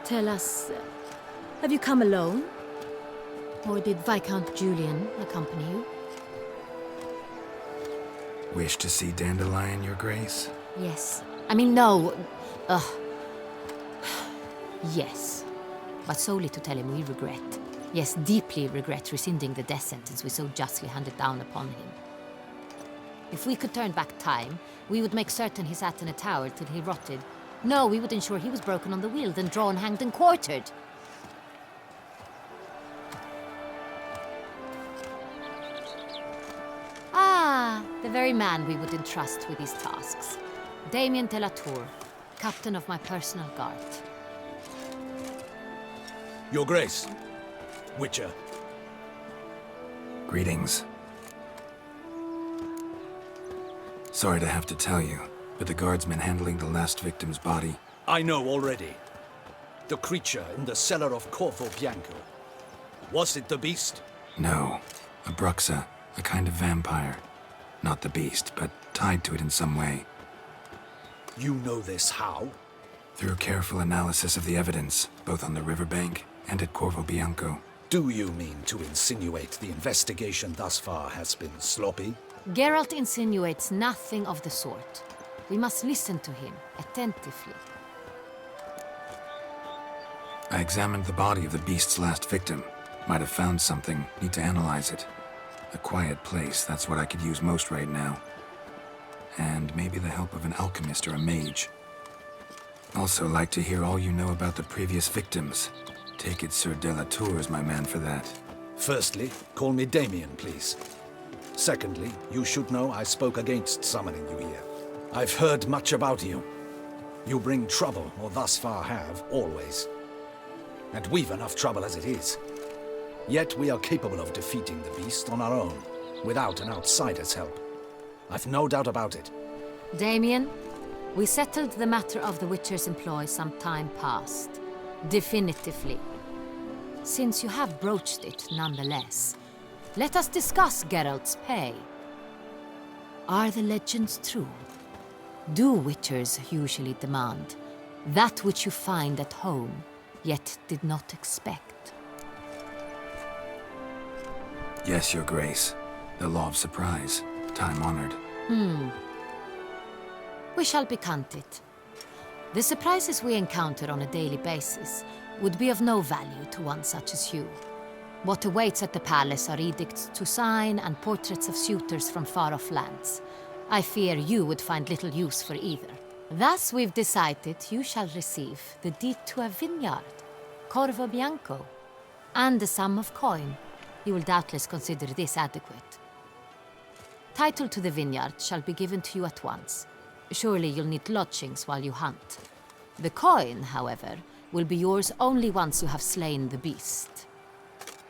Tell us, have you come alone? Or did Viscount Julian accompany you? Wish to see Dandelion, Your Grace? Yes. I mean, no. Yes. But solely to tell him we regret. Yes, deeply regret rescinding the death sentence we so justly handed down upon him. If we could turn back time, we would make certain he sat in a tower till he rotted. No, we would ensure he was broken on the wheel, then drawn, hanged, and quartered. Ah, the very man we would entrust with these tasks. Damien de la Tour, captain of my personal guard. Your Grace, Witcher. Greetings. Sorry to have to tell you, but the guardsman handling the last victim's body... I know already. The creature in the cellar of Corvo Bianco. Was it the beast? No. A bruxa, a kind of vampire. Not the beast, but tied to it in some way. You know this how? Through careful analysis of the evidence, both on the riverbank and at Corvo Bianco. Do you mean to insinuate the investigation thus far has been sloppy? Geralt insinuates nothing of the sort. We must listen to him attentively. I examined the body of the beast's last victim. Might have found something, need to analyze it. A quiet place, that's what I could use most right now. And maybe the help of an alchemist or a mage. Also like to hear all you know about the previous victims. Take it Sir de la Tour is my man for that. Firstly, call me Damien, please. Secondly, you should know I spoke against summoning you here. I've heard much about you. You bring trouble, or thus far have, always. And we've enough trouble as it is. Yet we are capable of defeating the beast on our own, without an outsider's help. I've no doubt about it. Damien, we settled the matter of the Witcher's employ some time past. Definitively. Since you have broached it nonetheless, let us discuss Geralt's pay. Are the legends true? Do Witchers usually demand that which you find at home, yet did not expect? Yes, Your Grace. The law of surprise. Time-honored. We shall be content. The surprises we encounter on a daily basis would be of no value to one such as you. What awaits at the palace are edicts to sign and portraits of suitors from far-off lands. I fear you would find little use for either. Thus we've decided you shall receive the deed to a vineyard, Corvo Bianco, and a sum of coin. You will doubtless consider this adequate. Title to the vineyard shall be given to you at once. Surely you'll need lodgings while you hunt. The coin, however, will be yours only once you have slain the beast.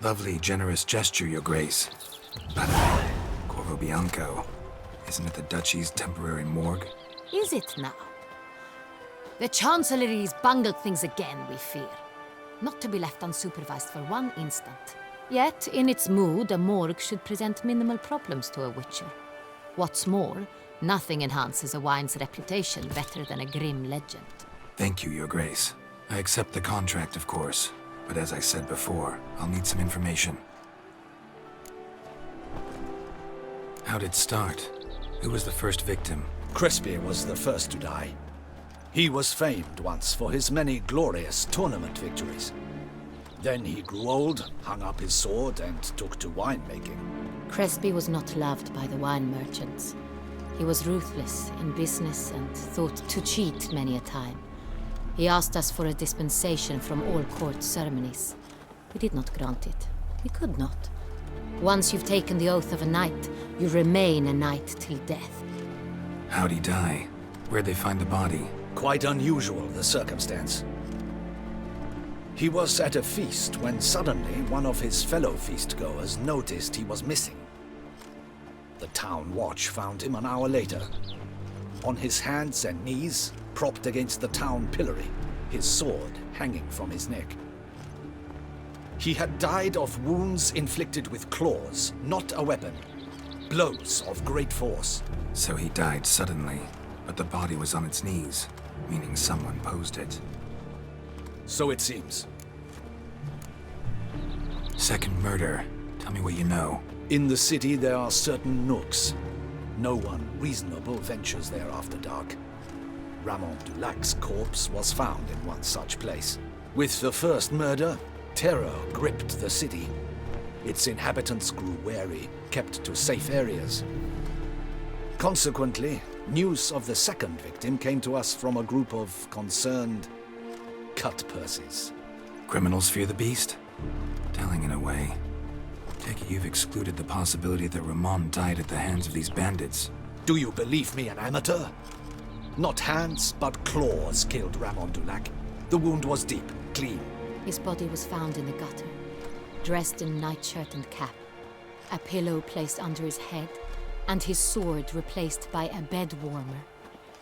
Lovely, generous gesture, Your Grace. But Corvo Bianco, isn't it the Duchy's temporary morgue? Is it now? The Chancellery's bungled things again, we fear. Not to be left unsupervised for one instant. Yet, in its mood, a morgue should present minimal problems to a Witcher. What's more, nothing enhances a wine's reputation better than a grim legend. Thank you, Your Grace. I accept the contract, of course. But as I said before, I'll need some information. How'd it start? Who was the first victim? Crespi was the first to die. He was famed once for his many glorious tournament victories. Then he grew old, hung up his sword, and took to winemaking. Crespi was not loved by the wine merchants. He was ruthless in business and thought to cheat many a time. He asked us for a dispensation from all court ceremonies. We did not grant it. We could not. Once you've taken the oath of a knight, you remain a knight till death. How'd he die? Where'd they find the body? Quite unusual, the circumstance. He was at a feast when suddenly one of his fellow feastgoers noticed he was missing. The town watch found him an hour later. On his hands and knees, propped against the town pillory, his sword hanging from his neck. He had died of wounds inflicted with claws, not a weapon. Blows of great force. So he died suddenly, but the body was on its knees, meaning someone posed it. So it seems. Second murder. Tell me what you know. In the city, there are certain nooks. No one reasonable ventures there after dark. Ramon Dulac's corpse was found in one such place. With the first murder, terror gripped the city. Its inhabitants grew wary, kept to safe areas. Consequently, news of the second victim came to us from a group of concerned cut-purses. Criminals fear the beast? Telling in a way. Take it you've excluded the possibility that Ramon died at the hands of these bandits. Do you believe me an amateur? Not hands, but claws killed Ramon Dulac. The wound was deep, clean. His body was found in the gutter, dressed in nightshirt and cap, a pillow placed under his head, and his sword replaced by a bed warmer.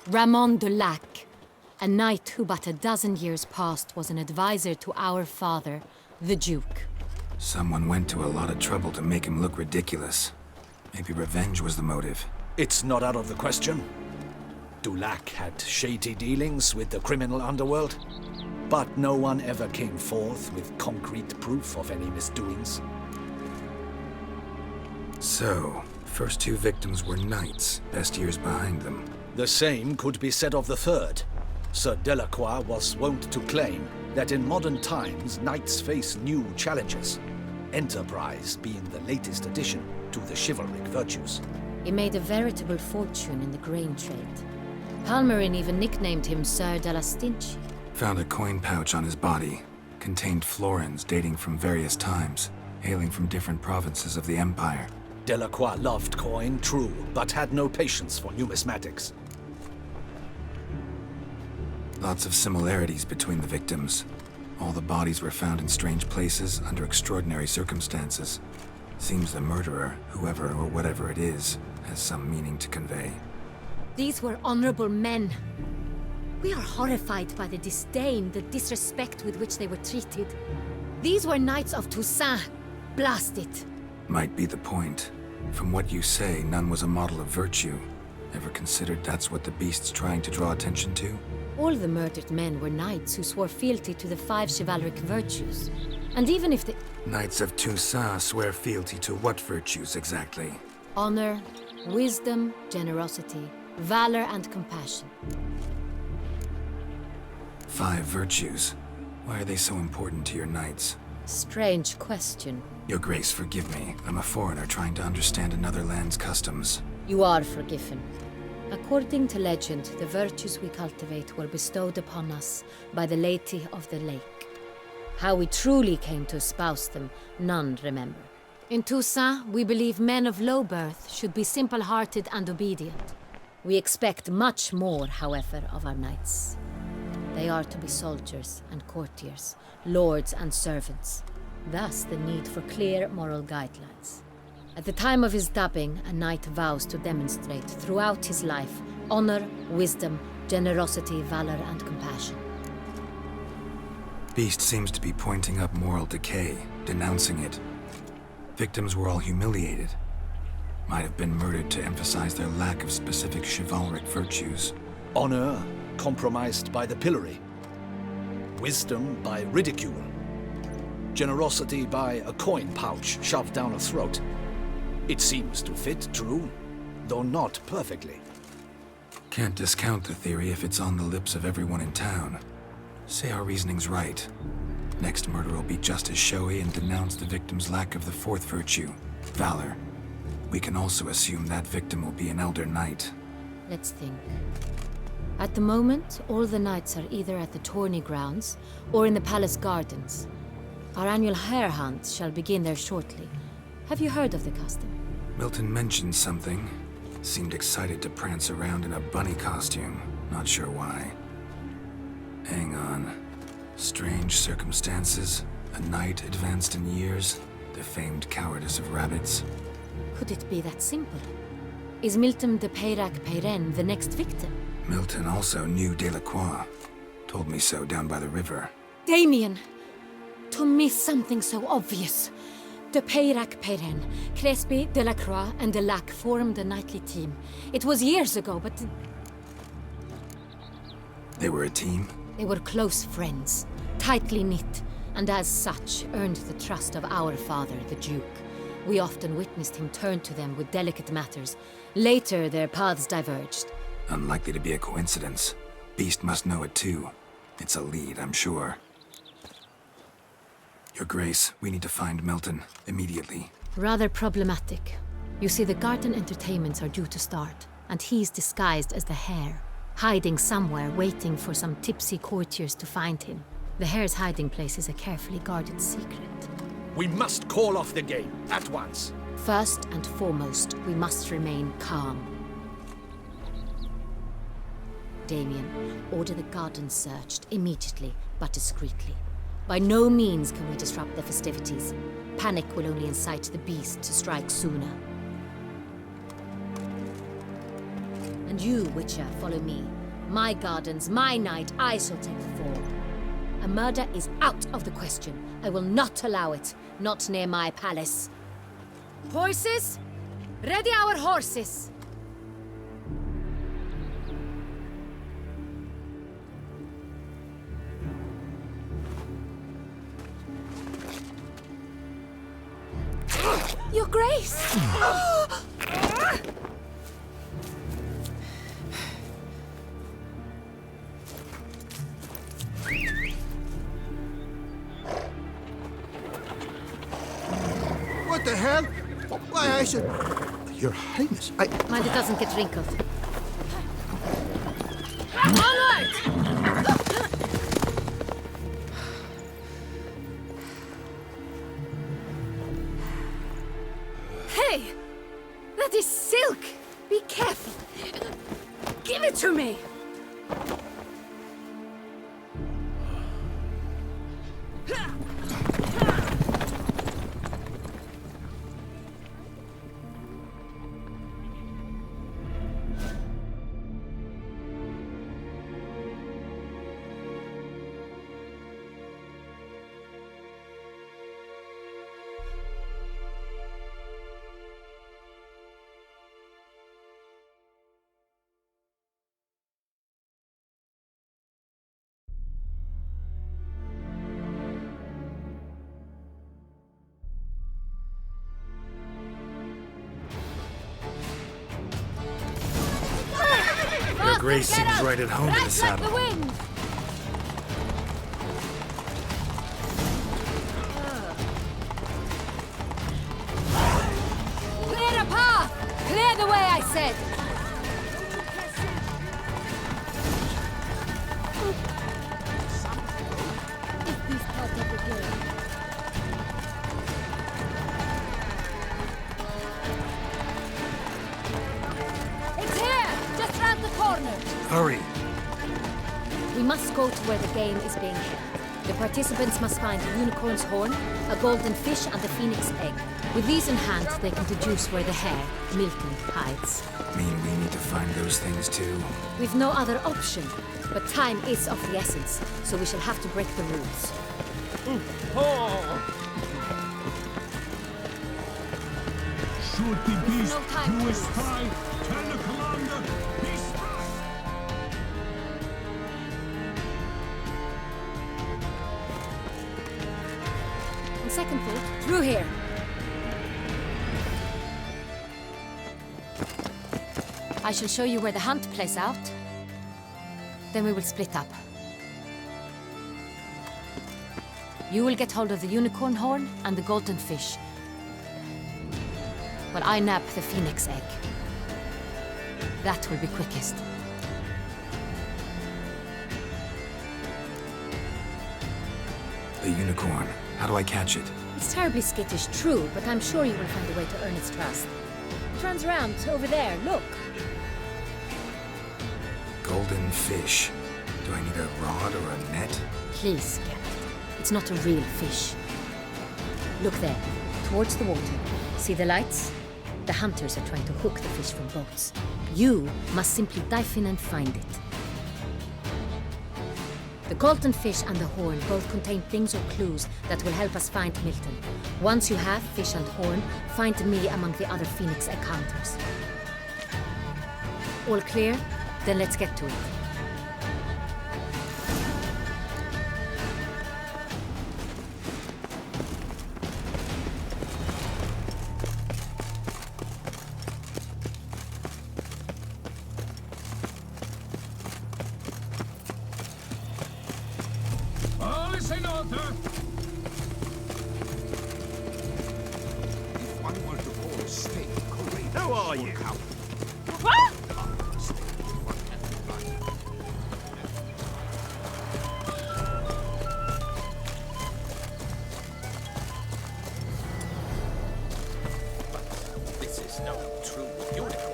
Ramon Dulac, a knight who but a dozen years past was an advisor to our father, the Duke. Someone went to a lot of trouble to make him look ridiculous. Maybe revenge was the motive. It's not out of the question. Dulac had shady dealings with the criminal underworld, but no one ever came forth with concrete proof of any misdoings. So, first two victims were knights, best years behind them. The same could be said of the third. Sir Delacroix was wont to claim that in modern times knights face new challenges, enterprise being the latest addition to the chivalric virtues. He made a veritable fortune in the grain trade. Palmerin even nicknamed him Sir de la Stinchi. Found a coin pouch on his body. Contained florins dating from various times, hailing from different provinces of the Empire. Delacroix loved coin, true, but had no patience for numismatics. Lots of similarities between the victims. All the bodies were found in strange places under extraordinary circumstances. Seems the murderer, whoever or whatever it is, has some meaning to convey. These were honorable men. We are horrified by the disdain, the disrespect with which they were treated. These were knights of Toussaint. Blast it. Might be the point. From what you say, none was a model of virtue. Ever considered that's what the beast's trying to draw attention to? All the murdered men were knights who swore fealty to the 5 chivalric virtues. And even if the Knights of Toussaint swear fealty to what virtues exactly? honor, wisdom, generosity, valor, and compassion. 5 virtues. Why are they so important to your knights? Strange question. Your Grace, forgive me. I'm a foreigner trying to understand another land's customs. You are forgiven. According to legend, the virtues we cultivate were bestowed upon us by the Lady of the Lake. How we truly came to espouse them, none remember. In Toussaint, we believe men of low birth should be simple-hearted and obedient. We expect much more, however, of our knights. They are to be soldiers and courtiers, lords and servants. Thus, the need for clear moral guidelines. At the time of his dubbing, a knight vows to demonstrate throughout his life honor, wisdom, generosity, valor, and compassion. Beast seems to be pointing up moral decay, denouncing it. Victims were all humiliated. Might have been murdered to emphasize their lack of specific chivalric virtues. Honor compromised by the pillory. Wisdom by ridicule. Generosity by a coin pouch shoved down a throat. It seems to fit, true, though not perfectly. Can't discount the theory if it's on the lips of everyone in town. Say our reasoning's right. Next murder will be just as showy and denounce the victim's lack of the 4th virtue, valor. We can also assume that victim will be an elder knight. Let's think. At the moment, all the knights are either at the tourney grounds or in the palace gardens. Our annual hare hunt shall begin there shortly. Have you heard of the custom? Milton mentioned something. Seemed excited to prance around in a bunny costume. Not sure why. Hang on. Strange circumstances. A knight advanced in years. The famed cowardice of rabbits. Could it be that simple? Is Milton de Peyrac-Peyren the next victim? Milton also knew Delacroix. Told me so down by the river. Damien! To miss something so obvious. De Peyrac-Peyren, Crespi, Delacroix, and Delac formed a knightly team. It was years ago, but They were a team? they were close friends. tightly knit, and as such earned the trust of our father, the Duke. We often witnessed him turn to them with delicate matters. Later, their paths diverged. Unlikely to be a coincidence. Beast must know it too. It's a lead, I'm sure. Your Grace, we need to find Milton immediately. Rather problematic. You see, the garden entertainments are due to start, and he's disguised as the hare, hiding somewhere, waiting for some tipsy courtiers to find him. The hare's hiding place is a carefully guarded secret. We must call off the game, at once. First and foremost, we must remain calm. Damien, order the garden searched immediately, but discreetly. By no means can we disrupt the festivities. Panic will only incite the beast to strike sooner. And you, Witcher, follow me. My gardens, my night, I shall take the fall. A murder is out of the question. I will not allow it. Not near my palace. Horses? Ready our horses! Your Grace! What the hell? Why, I should... Your Highness, I... Mind it doesn't get wrinkled. Onward! Hey! That is silk! Be careful! Give it to me! Your Grace seems right at home in the Right like saddle. the wind! Clear a path! Clear the way, I said! If these parts of the game. It's here! Just round the corner! Hurry! We must go to where the game is being held. The participants must find a unicorn's horn, a golden fish, and a phoenix egg. With these in hand, they can deduce where the hare, Milton, hides. Mean we need to find those things too? We've no other option, but time is of the essence, so we shall have to break the rules. Should the beast no time do to a spy, tell the commander he's spy. On second thought, through here. I shall show you where the hunt plays out. Then we will split up. You will get hold of the unicorn horn and the golden fish, while I nab the phoenix egg. That will be quickest. The unicorn. How do I catch it? It's terribly skittish, true, but I'm sure you will find a way to earn its trust. It runs around over there, look. Golden fish. Do I need a rod or a net? Please, Captain. It's not a real fish. Look there, towards the water. See the lights? The hunters are trying to hook the fish from boats. You must simply dive in and find it. The golden fish and the horn both contain things or clues that will help us find Milton. Once you have fish and horn, find me among the other phoenix egg hunters. All clear? Then let's get to it. water! If one were to call a snake courageous, Who are you? This is no true unicorn.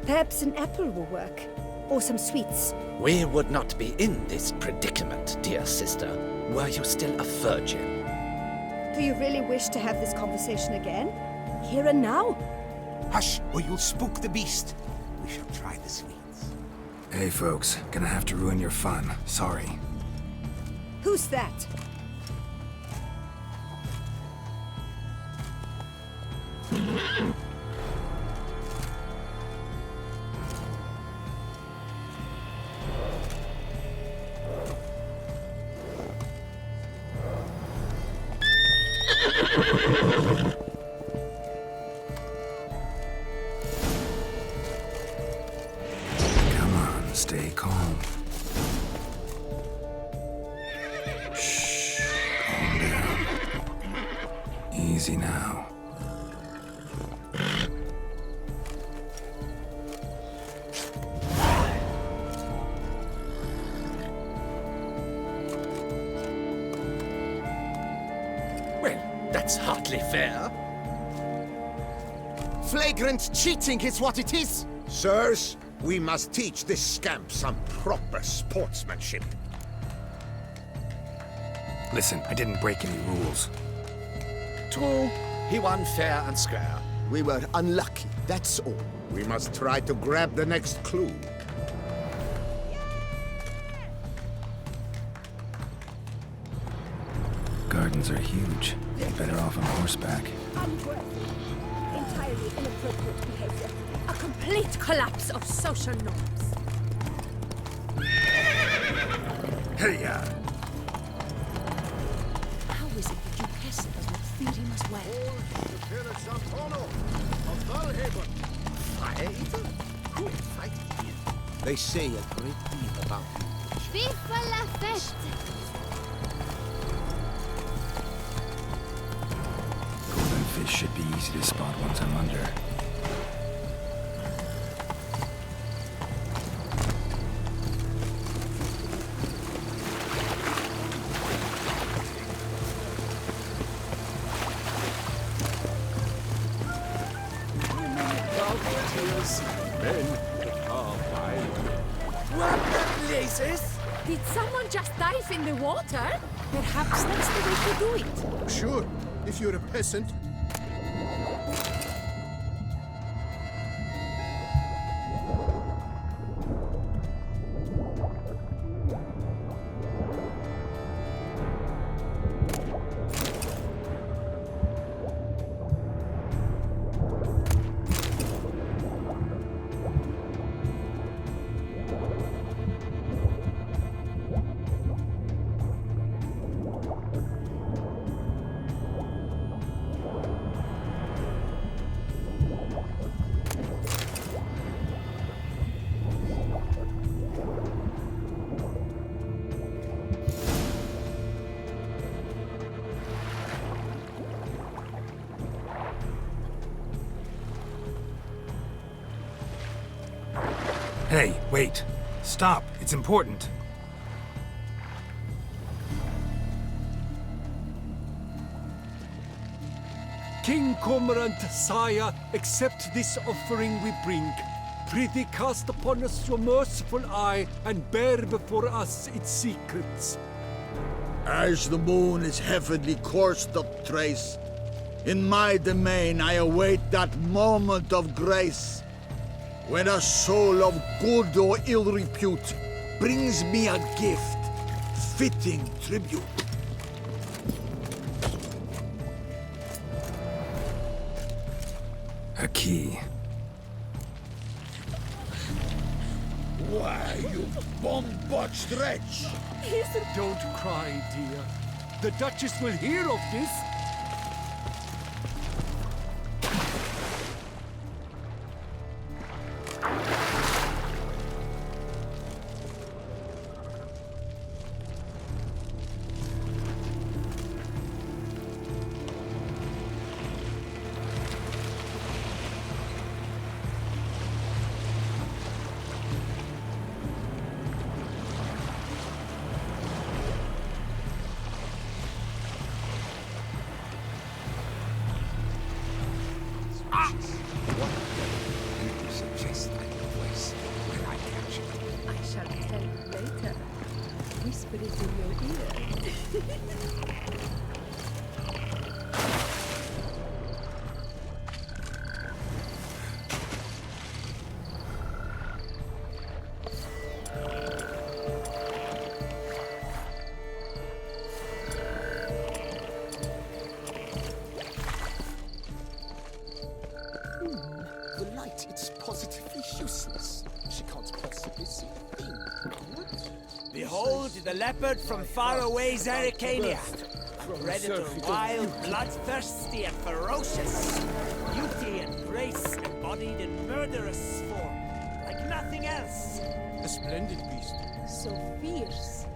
Perhaps an apple will work. Or some sweets. We would not be in this predicament, dear sister, were you still a virgin. Do you really wish to have this conversation again? Here and now? hush, or you'll spook the beast. We shall try the sweets. Hey folks, gonna have to ruin your fun. Sorry. Who's that? Come on, stay calm. Shh, calm down. Easy now. Well, that's hardly fair. Flagrant cheating is what it is! Sirs, we must teach this scamp some proper sportsmanship. Listen, I didn't break any rules. True, he won fair and square. We were unlucky, that's all. We must try to grab the next clue. Gardens are huge. Be better off on horseback. Unworthy. Entirely inappropriate behavior. A complete collapse of social norms. Hey-ya! How is it that you peasants would feed him as well? They say a great deal about you. Viva la fête! Golden fish should be easy to spot once I'm under. What the blazes? Did someone just dive in the water? Perhaps that's the way to do it. Sure, if you're a peasant. Hey, wait. Stop. It's important. King Cormorant, sire, accept this offering we bring. Prithee cast upon us your merciful eye, and bear before us its secrets. As the moon is heavenly coursed up trace, in my domain I await that moment of grace, when a soul of good or ill repute brings me a gift, fitting tribute. A key. Why, you bomb-botched wretch! Don't cry, dear. The Duchess will hear of this. I shall tell you later. Whisper it in your ear. The light, it's positively useless. She can't possibly see a thing. What? Behold the leopard from faraway Zaricania. A predator wild, bloodthirsty, and ferocious. Beauty and grace embodied in murderous form, like nothing else. A splendid beast. So fierce.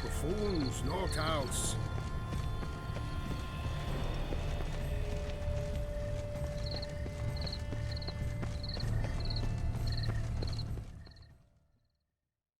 Buffoons, naught else.